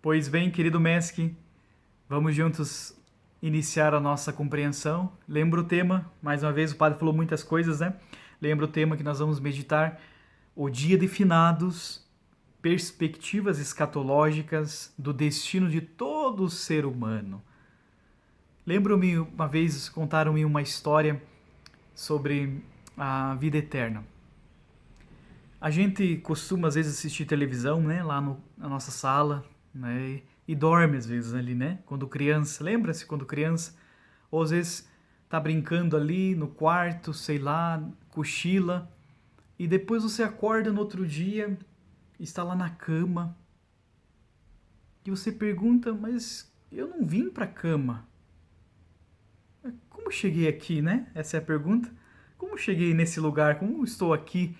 Pois bem, querido Mesk, vamos juntos iniciar a nossa compreensão. Lembra o tema, mais uma vez o padre falou muitas coisas, né? Lembra o tema que nós vamos meditar, o dia de finados, perspectivas escatológicas do destino de todo ser humano. Lembro-me uma vez, contaram-me uma história sobre a vida eterna. A gente costuma às vezes assistir televisão, né, lá na nossa sala, né, e dorme às vezes ali, né, quando criança, lembra-se quando criança? Ou às vezes tá brincando ali no quarto, sei lá, cochila, e depois você acorda no outro dia, está lá na cama, e você pergunta, mas eu não vim pra cama. Como cheguei aqui, né? Essa é a pergunta. Como cheguei nesse lugar? Como estou aqui?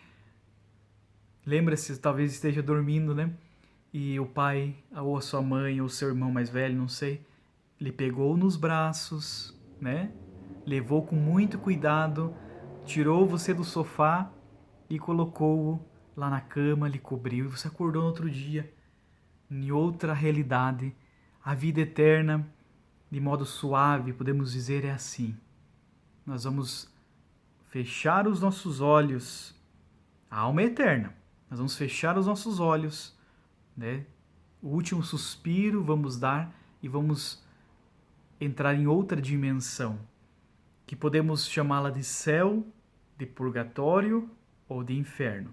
Lembra-se, talvez esteja dormindo, né? E o pai, ou a sua mãe, ou seu irmão mais velho, não sei, lhe pegou nos braços, né? Levou com muito cuidado, tirou você do sofá e colocou-o lá na cama, lhe cobriu, e você acordou no outro dia, em outra realidade. A vida eterna, de modo suave, podemos dizer, é assim. Nós vamos fechar os nossos olhos. A alma é eterna. Nós vamos fechar os nossos olhos, né? O último suspiro vamos dar e vamos entrar em outra dimensão, que podemos chamá-la de céu, de purgatório ou de inferno.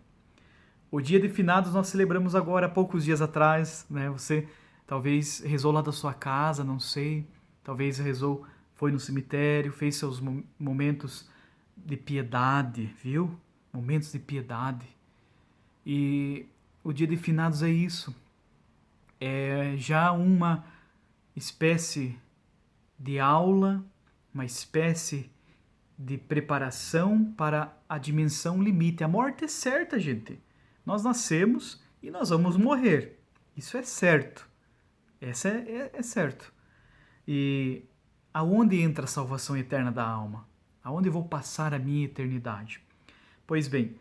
O dia de finados nós celebramos agora, há poucos dias atrás, né? Você talvez rezou lá da sua casa, não sei, talvez rezou, foi no cemitério, fez seus momentos de piedade, viu? Momentos de piedade. E o dia de finados é isso. É já uma espécie de aula, uma espécie de preparação para a dimensão limite. A morte é certa, gente. Nós nascemos e nós vamos morrer. Isso é certo. Essa é certo. E aonde entra a salvação eterna da alma? Aonde eu vou passar a minha eternidade? Pois bem,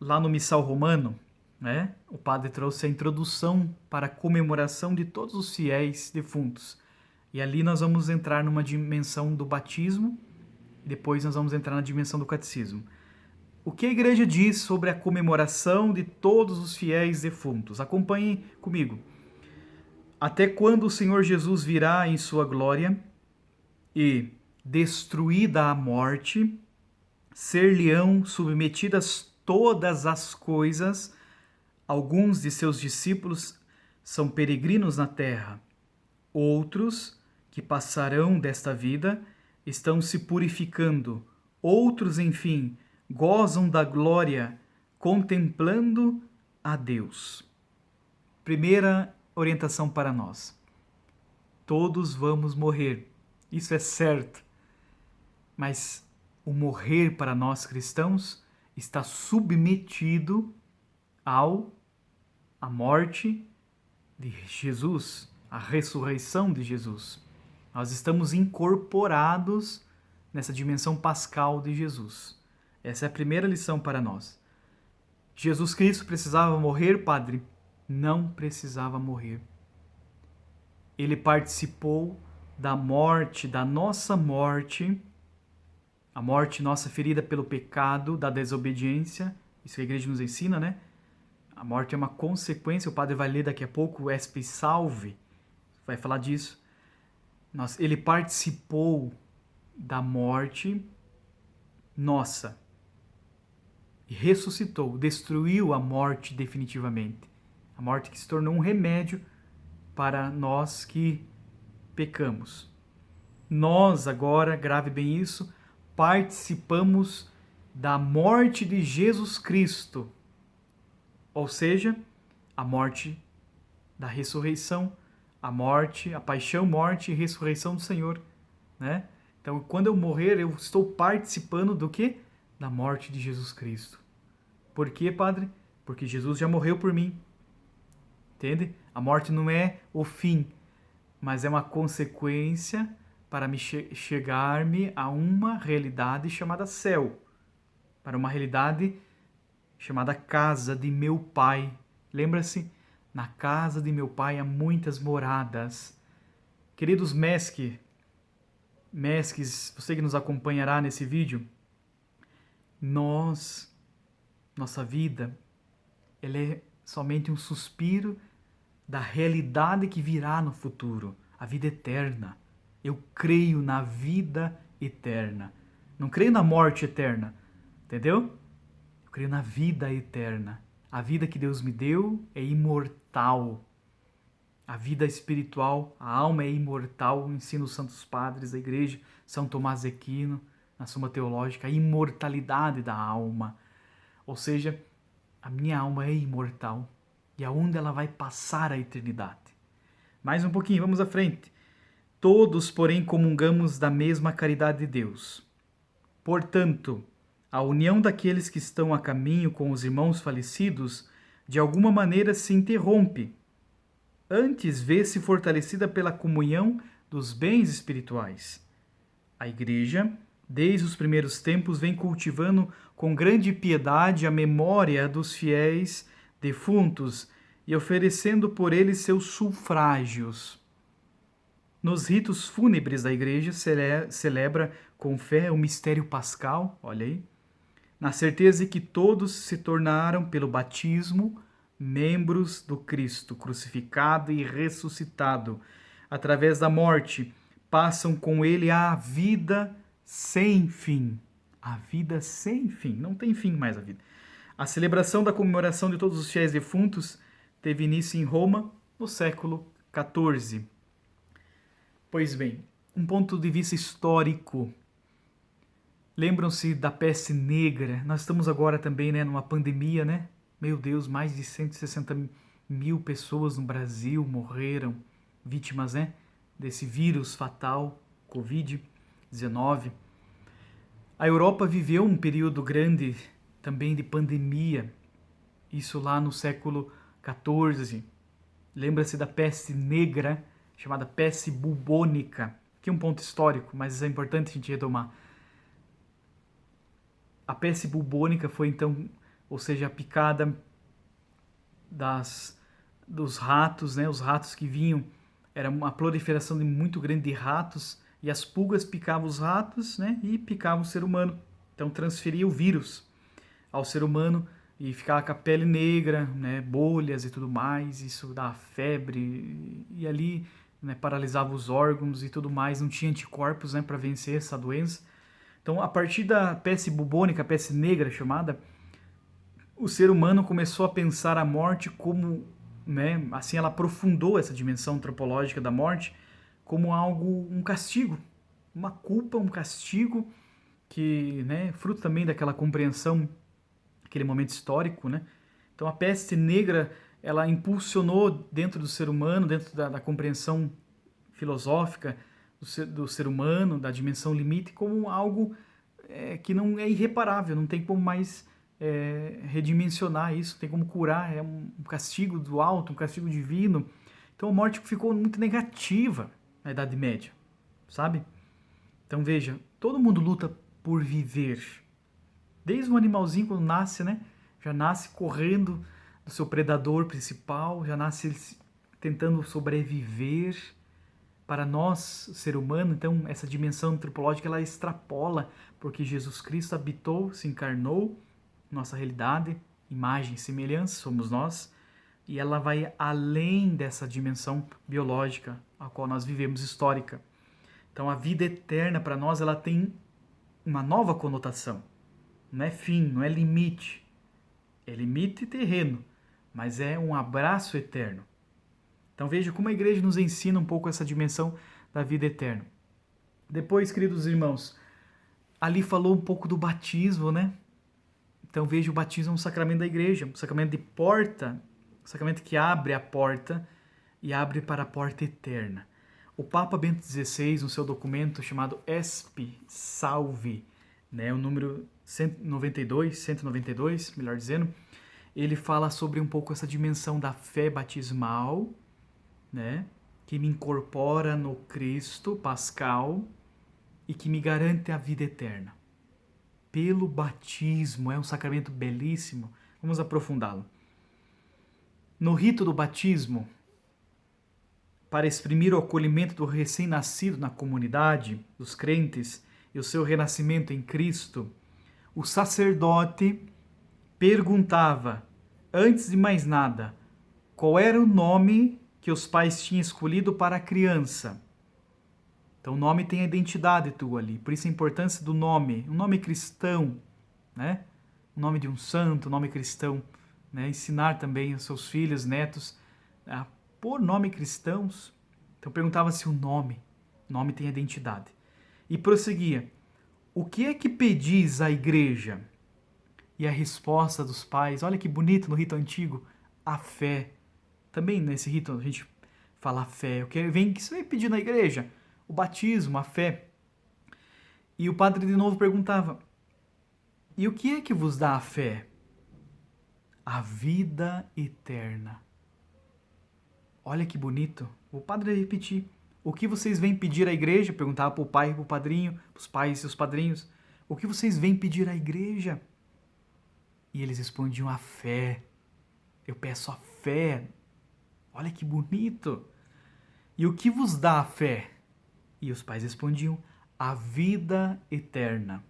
lá no Missal Romano, né, o padre trouxe a introdução para a comemoração de todos os fiéis defuntos. E ali nós vamos entrar numa dimensão do batismo, depois nós vamos entrar na dimensão do catecismo. O que a igreja diz sobre a comemoração de todos os fiéis defuntos? Acompanhem comigo. Até quando o Senhor Jesus virá em sua glória e, destruída a morte, ser-lhe-ão submetidas todas as coisas. Alguns de seus discípulos são peregrinos na terra. Outros, que passarão desta vida, estão se purificando. Outros, enfim, gozam da glória, contemplando a Deus. Primeira orientação para nós. Todos vamos morrer. Isso é certo. Mas o morrer para nós cristãos está submetido à morte de Jesus, à ressurreição de Jesus. Nós estamos incorporados nessa dimensão pascal de Jesus. Essa é a primeira lição para nós. Jesus Cristo precisava morrer, Padre? Não precisava morrer. Ele participou da morte, da nossa morte, a morte nossa ferida pelo pecado, da desobediência. Isso que a igreja nos ensina, né? A morte é uma consequência, o padre vai ler daqui a pouco o Espe Salve, vai falar disso. Ele participou da morte nossa e ressuscitou, destruiu a morte definitivamente. A morte que se tornou um remédio para nós que pecamos. Nós agora, grave bem isso, participamos da morte de Jesus Cristo, ou seja, a morte da ressurreição, a morte, a paixão, morte e ressurreição do Senhor, né? Então, quando eu morrer, eu estou participando do quê? Da morte de Jesus Cristo. Por quê, Padre? Porque Jesus já morreu por mim. Entende? A morte não é o fim, mas é uma consequência para me chegar-me a uma realidade chamada céu, para uma realidade chamada casa de meu Pai. Lembra-se Na casa de meu pai há muitas moradas. Queridos mesques, você que nos acompanhará nesse vídeo, nossa vida, ela é somente um suspiro da realidade que virá no futuro, a vida eterna. Eu creio na vida eterna. Não creio na morte eterna, entendeu? Eu creio na vida eterna. A vida que Deus me deu é imortal. A vida espiritual, a alma é imortal, ensina os santos padres da igreja, São Tomás de Aquino, na Suma Teológica, a imortalidade da alma. Ou seja, a minha alma é imortal. E aonde ela vai passar a eternidade? Mais um pouquinho, vamos à frente. Todos, porém, comungamos da mesma caridade de Deus. Portanto, a união daqueles que estão a caminho com os irmãos falecidos, de alguma maneira se interrompe. Antes vê-se fortalecida pela comunhão dos bens espirituais. A Igreja, desde os primeiros tempos, vem cultivando com grande piedade a memória dos fiéis defuntos e oferecendo por eles seus sufrágios. Nos ritos fúnebres da Igreja, celebra com fé o mistério pascal, olha aí, na certeza de que todos se tornaram, pelo batismo, membros do Cristo crucificado e ressuscitado. Através da morte, passam com ele a vida sem fim. A vida sem fim. Não tem fim mais a vida. A celebração da comemoração de todos os fiéis defuntos teve início em Roma no século XIV. Pois bem, um ponto de vista histórico. Lembram-se da peste negra? Nós estamos agora também, numa pandemia, né? Meu Deus, mais de 160 mil pessoas no Brasil morreram, vítimas, desse vírus fatal, Covid-19. A Europa viveu um período grande também de pandemia, isso lá no século XIV. Lembra-se da peste negra, chamada peste bubônica. Aqui é um ponto histórico, mas é importante a gente retomar. A peste bubônica foi então, ou seja, a picada dos ratos, os ratos que vinham, era uma proliferação muito grande de ratos, e as pulgas picavam os ratos, e picavam o ser humano. Então transferia o vírus ao ser humano e ficava com a pele negra, bolhas e tudo mais, isso dava febre, e ali paralisava os órgãos e tudo mais, não tinha anticorpos para vencer essa doença. Então, a partir da peste bubônica, a peste negra chamada, o ser humano começou a pensar a morte como, assim ela aprofundou essa dimensão antropológica da morte como algo, um castigo, uma culpa, um castigo que, fruto também daquela compreensão, aquele momento histórico, Então, a peste negra, ela impulsionou dentro do ser humano, dentro da compreensão filosófica do ser humano, da dimensão limite, como algo que não é irreparável, não tem como mais redimensionar isso, não tem como curar, é um castigo do alto, um castigo divino. Então a morte ficou muito negativa na Idade Média, sabe? Então veja, todo mundo luta por viver. Desde um animalzinho quando nasce, já nasce correndo do seu predador principal, já nasce tentando sobreviver. Para nós, ser humano, então, essa dimensão antropológica, ela extrapola, porque Jesus Cristo habitou, se encarnou, nossa realidade, imagem e semelhança, somos nós, e ela vai além dessa dimensão biológica, a qual nós vivemos, histórica. Então, a vida eterna, para nós, ela tem uma nova conotação. Não é fim, não é limite. É limite terreno, mas é um abraço eterno. Então veja como a igreja nos ensina um pouco essa dimensão da vida eterna. Depois, queridos irmãos, ali falou um pouco do batismo, Então veja, o batismo é um sacramento da igreja, um sacramento de porta, um sacramento que abre a porta e abre para a porta eterna. O Papa Bento XVI, no seu documento chamado Espe Salvi, o número 192, melhor dizendo, ele fala sobre um pouco essa dimensão da fé batismal, que me incorpora no Cristo pascal e que me garante a vida eterna. Pelo batismo, é um sacramento belíssimo. Vamos aprofundá-lo. No rito do batismo, para exprimir o acolhimento do recém-nascido na comunidade dos crentes e o seu renascimento em Cristo, o sacerdote perguntava, antes de mais nada, qual era o nome que os pais tinham escolhido para a criança. Então o nome tem a identidade tua ali, por isso a importância do nome, um nome cristão, né? O nome de um santo, um nome cristão, né? Ensinar também os seus filhos, netos, a pôr nome cristãos. Então perguntava-se o nome tem a identidade. E prosseguia, o que é que pedis à igreja? E a resposta dos pais, olha que bonito no rito antigo, a fé. Também nesse rito a gente fala a fé. O que você vem pedir na igreja? O batismo, a fé. E o padre de novo perguntava, e o que é que vos dá a fé? A vida eterna. Olha que bonito. O padre ia repetir. O que vocês vêm pedir à igreja? Perguntava para o pai e para o padrinho, para os pais e os padrinhos. O que vocês vêm pedir à igreja? E eles respondiam a fé. Eu peço a fé. Olha que bonito. E o que vos dá a fé? E os pais respondiam a vida eterna.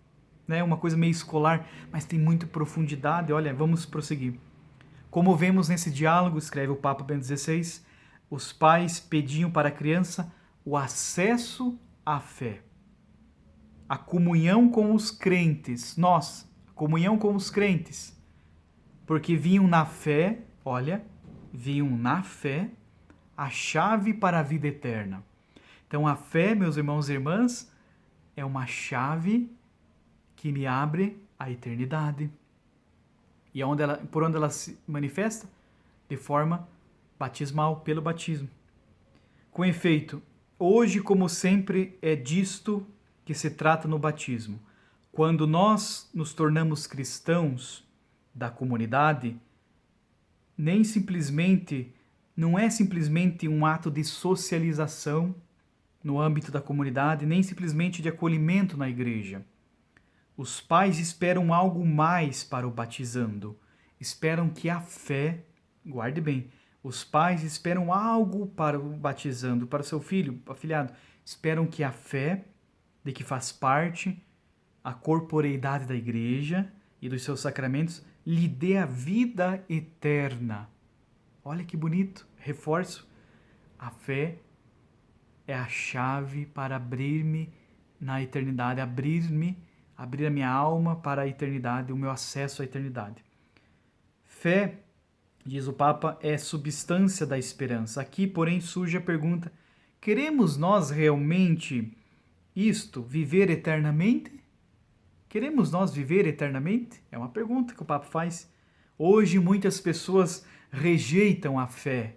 É uma coisa meio escolar, mas tem muita profundidade. Olha, vamos prosseguir. Como vemos nesse diálogo, escreve o Papa Bento XVI, os pais pediam para a criança o acesso à fé, a comunhão com os crentes, comunhão com os crentes, porque viam na fé, viam na fé a chave para a vida eterna. Então a fé, meus irmãos e irmãs, é uma chave que me abre a eternidade. E por onde ela se manifesta? De forma batismal, pelo batismo. Com efeito, hoje, como sempre, é disto que se trata no batismo. Quando nós nos tornamos cristãos da comunidade, não é simplesmente um ato de socialização no âmbito da comunidade, nem simplesmente de acolhimento na igreja. Os pais esperam algo mais para o batizando. Esperam que a fé, guarde bem, os pais esperam algo para o batizando, para o seu filho, afilhado. Esperam que a fé, de que faz parte a corporeidade da igreja e dos seus sacramentos, lhe dê a vida eterna. Olha que bonito, reforço. A fé é a chave para abrir-me na eternidade, abrir a minha alma para a eternidade, o meu acesso à eternidade. Fé, diz o Papa, é substância da esperança. Aqui, porém, surge a pergunta, queremos nós realmente viver eternamente? Queremos nós viver eternamente? É uma pergunta que o Papa faz. Hoje, muitas pessoas rejeitam a fé.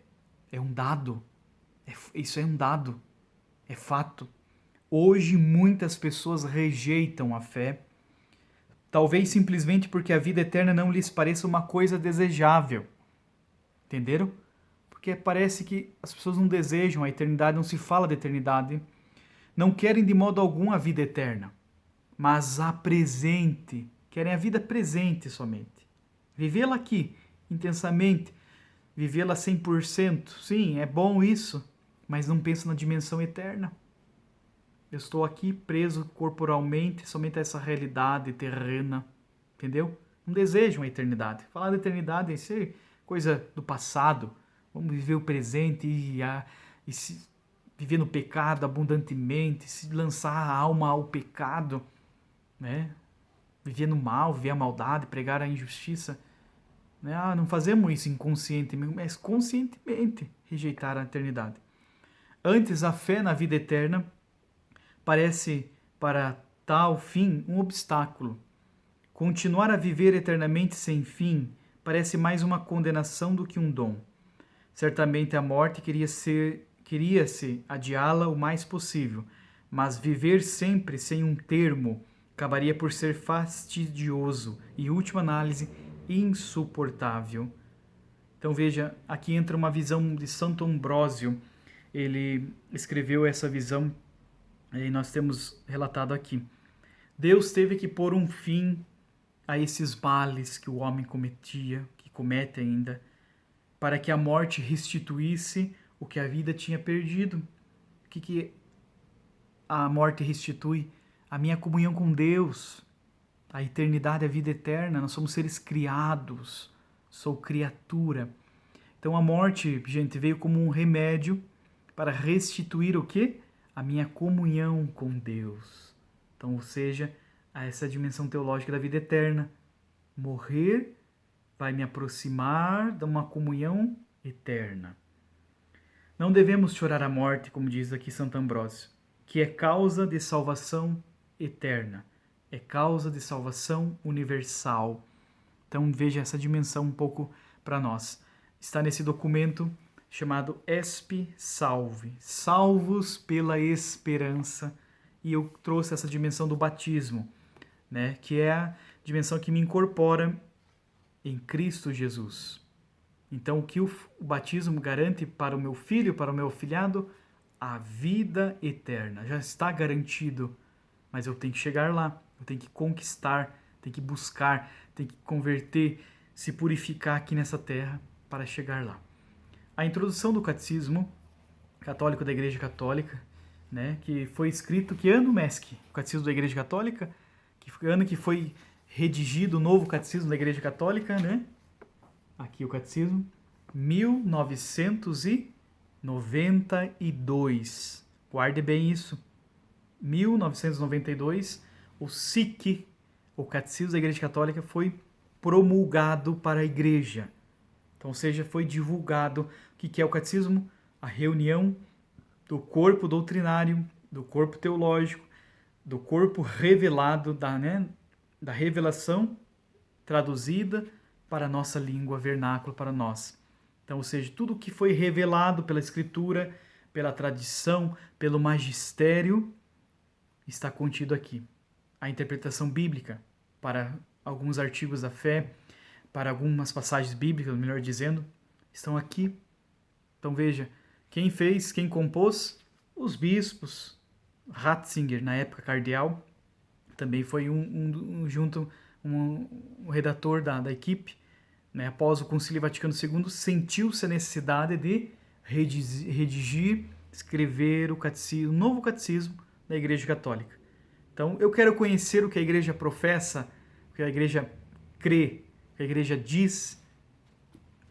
É um dado. Isso é um dado. É fato. Hoje, muitas pessoas rejeitam a fé, talvez simplesmente porque a vida eterna não lhes pareça uma coisa desejável. Entenderam? Porque parece que as pessoas não desejam a eternidade, não se fala de eternidade, não querem de modo algum a vida eterna, mas a presente, querem a vida presente somente. Vivê-la aqui, intensamente, vivê-la 100%, sim, é bom isso, mas não pensa na dimensão eterna. Eu estou aqui preso corporalmente somente a essa realidade terrena, entendeu? Não desejam a eternidade. Falar da eternidade é ser coisa do passado. Vamos viver o presente e viver no pecado abundantemente, se lançar a alma ao pecado, né? Viver no mal, viver a maldade, pregar a injustiça. Né? Não fazemos isso inconscientemente, mas conscientemente rejeitar a eternidade. Antes, a fé na vida eterna parece, para tal fim, um obstáculo. Continuar a viver eternamente sem fim parece mais uma condenação do que um dom. Certamente a morte queria-se adiá-la o mais possível, mas viver sempre sem um termo acabaria por ser fastidioso e, em última análise, insuportável. Então veja, aqui entra uma visão de Santo Ambrósio. Ele escreveu essa visão e nós temos relatado aqui. Deus teve que pôr um fim a esses males que o homem cometia, que comete ainda, para que a morte restituísse o que a vida tinha perdido. O que a morte restitui? A minha comunhão com Deus, a eternidade, a vida eterna. Nós somos seres criados, sou criatura. Então a morte, gente, veio como um remédio para restituir o quê? A minha comunhão com Deus. Então, ou seja, a essa dimensão teológica da vida eterna. Morrer vai me aproximar de uma comunhão eterna. Não devemos chorar a morte, como diz aqui Santo Ambrósio, que é causa de salvação eterna, é causa de salvação universal. Então veja essa dimensão um pouco para nós. Está nesse documento chamado Espe Salve, salvos pela esperança, e eu trouxe essa dimensão do batismo, né, que é a dimensão que me incorpora em Cristo Jesus. Então, o que o batismo garante para o meu filho, para o meu afilhado? A vida eterna. Já está garantido, mas eu tenho que chegar lá, eu tenho que conquistar, tenho que buscar, tenho que converter, se purificar aqui nessa terra para chegar lá. A introdução do Catecismo Católico da Igreja Católica, né, que foi escrito, que ano, Mesque? O Catecismo da Igreja Católica? Que ano que foi redigido o novo Catecismo da Igreja Católica, né? Aqui o Catecismo, 1992. Guarde bem isso. 1992, o SIC, o Catecismo da Igreja Católica, foi promulgado para a Igreja. Então, ou seja, foi divulgado. O que é o Catecismo? A reunião do corpo doutrinário, do corpo teológico, do corpo revelado, da revelação traduzida para a nossa língua vernácula, para nós. Então, ou seja, tudo que foi revelado pela Escritura, pela tradição, pelo magistério, está contido aqui. A interpretação bíblica para alguns artigos da fé, para algumas passagens bíblicas, melhor dizendo, estão aqui. Então veja, quem fez, quem compôs? Os bispos. Ratzinger, na época cardeal, também foi um redator da equipe, né? Após o Concílio Vaticano II, sentiu-se a necessidade de redigir, escrever o novo catecismo da Igreja Católica. Então, eu quero conhecer o que a Igreja professa, o que a Igreja crê, o que a Igreja diz.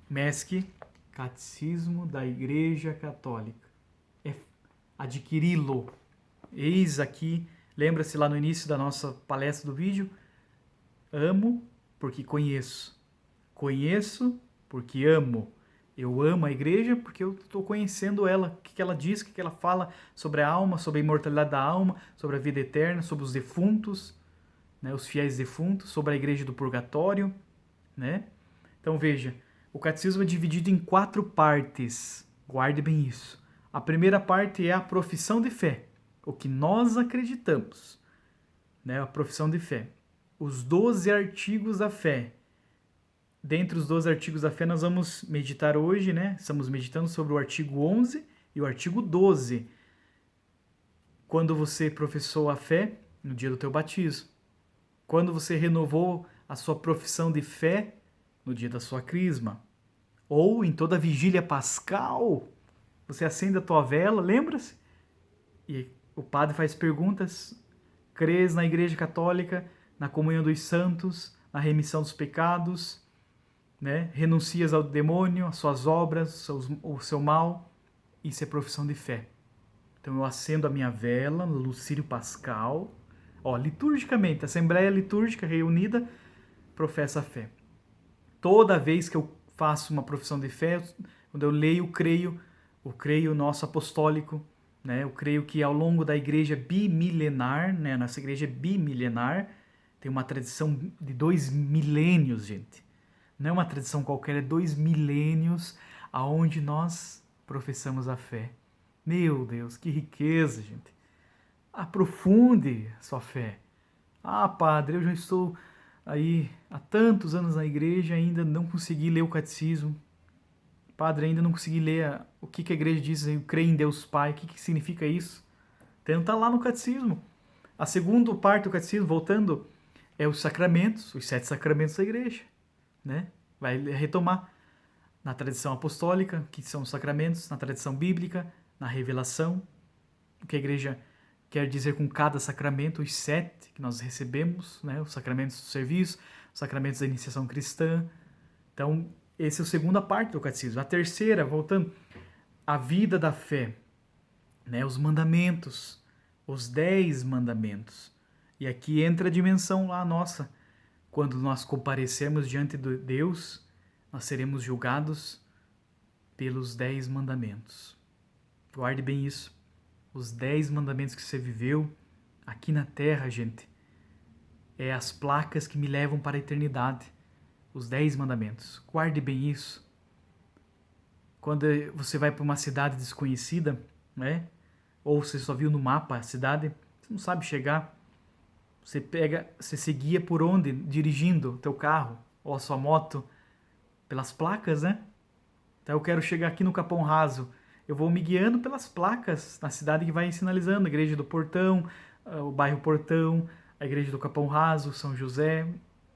Mesque, Catecismo da Igreja Católica. É adquiri-lo. Eis aqui, lembra-se lá no início da nossa palestra do vídeo, amo porque conheço. Conheço porque amo. Eu amo a igreja porque eu estou conhecendo ela, o que ela diz, o que ela fala sobre a alma, sobre a imortalidade da alma, sobre a vida eterna, sobre os defuntos, né, os fiéis defuntos, sobre a igreja do purgatório, né? Então veja, o catecismo é dividido em 4 partes. Guarde bem isso. A primeira parte é a profissão de fé, o que nós acreditamos, né? A profissão de fé. Os 12 artigos da fé. Dentre os 12 artigos da fé, nós vamos meditar hoje, né? Estamos meditando sobre o artigo 11 e o artigo 12. Quando você professou a fé no dia do teu batismo. Quando você renovou a sua profissão de fé no dia da sua crisma. Ou em toda a vigília pascal, você acende a tua vela, lembra-se? E o padre faz perguntas. Crês na Igreja Católica, na comunhão dos santos, na remissão dos pecados, né? Renuncias ao demônio, às suas obras, o seu mal. Isso é profissão de fé. Então eu acendo a minha vela no Lucírio Pascal. Liturgicamente, a Assembleia Litúrgica reunida professa a fé. Toda vez que eu faço uma profissão de fé, quando eu leio o creio nosso apostólico, né? Eu creio que ao longo da igreja bimilenar, né? Nossa igreja é bimilenar, tem uma tradição de 2 milênios, gente. Não é uma tradição qualquer, é 2 milênios aonde nós professamos a fé. Meu Deus, que riqueza, gente. Aprofunde sua fé. Padre, eu já estou aí há tantos anos na igreja e ainda não consegui ler o catecismo. Padre, ainda não consegui ler o que a igreja diz, eu creio em Deus Pai. O que significa isso? Tenta lá no catecismo. A segunda parte do catecismo, voltando, é os sacramentos, os 7 sacramentos da igreja, né? Vai retomar. na tradição apostólica, que são os sacramentos, na tradição bíblica, na revelação, o que a igreja quer dizer com cada sacramento, os 7 que nós recebemos, né? Os sacramentos do serviço, os sacramentos da iniciação cristã. Então, essa é a segunda parte do catecismo. A terceira, voltando, a vida da fé, né? Os mandamentos, os 10 mandamentos. E aqui entra a dimensão lá nossa. Quando nós comparecemos diante de Deus, nós seremos julgados pelos 10 mandamentos. Guarde bem isso. Os 10 mandamentos que você viveu aqui na terra, gente, é as placas que me levam para a eternidade. Os 10 mandamentos. Guarde bem isso. Quando você vai para uma cidade desconhecida, né? Ou você só viu no mapa a cidade, você não sabe chegar. Você se guia por onde? Dirigindo o teu carro ou a sua moto? Pelas placas, né? Então eu quero chegar aqui no Capão Raso. Eu vou me guiando pelas placas na cidade que vai sinalizando. A igreja do Portão, o bairro Portão, a igreja do Capão Raso, São José.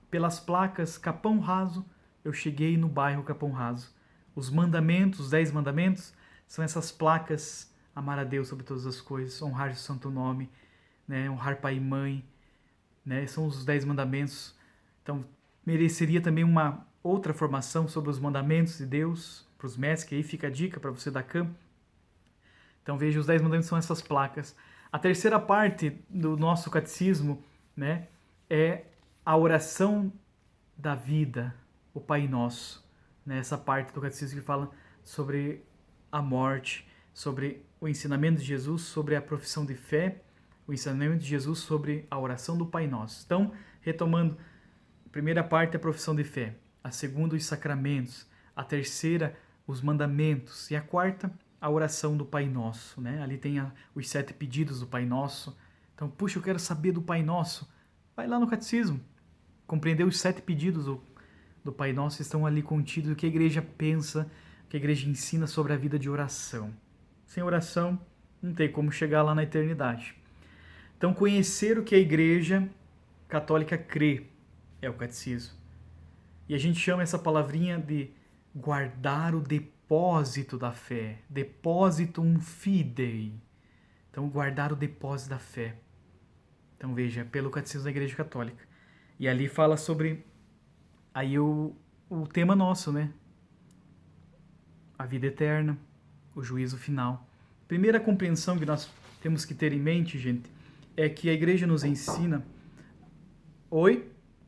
Pelas placas Capão Raso, eu cheguei no bairro Capão Raso. Os mandamentos, os 10 mandamentos, são essas placas. Amar a Deus sobre todas as coisas, honrar o santo nome, né? Honrar pai e mãe, né? São os 10 mandamentos. Então, mereceria também uma outra formação sobre os mandamentos de Deus, para os mestres, que aí fica a dica para você da CAM. Então veja, os 10 mandamentos são essas placas. A terceira parte do nosso catecismo, né, é a oração da vida, o Pai Nosso. Né, essa parte do catecismo que fala sobre a morte, sobre o ensinamento de Jesus, sobre a profissão de fé, o ensinamento de Jesus sobre a oração do Pai Nosso. Então, retomando, a primeira parte é a profissão de fé, a segunda os sacramentos, a terceira os mandamentos e a quarta a oração do Pai Nosso, né? Ali tem os 7 pedidos do Pai Nosso. Então, puxa, eu quero saber do Pai Nosso. Vai lá no catecismo, compreender os 7 pedidos do Pai Nosso, estão ali contidos, o que a igreja pensa, o que a igreja ensina sobre a vida de oração. Sem oração, não tem como chegar lá na eternidade. Então, conhecer o que a igreja católica crê é o catecismo. E a gente chama essa palavrinha de guardar o depósito da fé. Depositum fidei. Então, guardar o depósito da fé. Então, veja, pelo catecismo da Igreja Católica. E ali fala sobre aí o tema nosso, né? A vida eterna, o juízo final. Primeira compreensão que nós temos que ter em mente, gente, é que a Igreja nos ensina... Oi?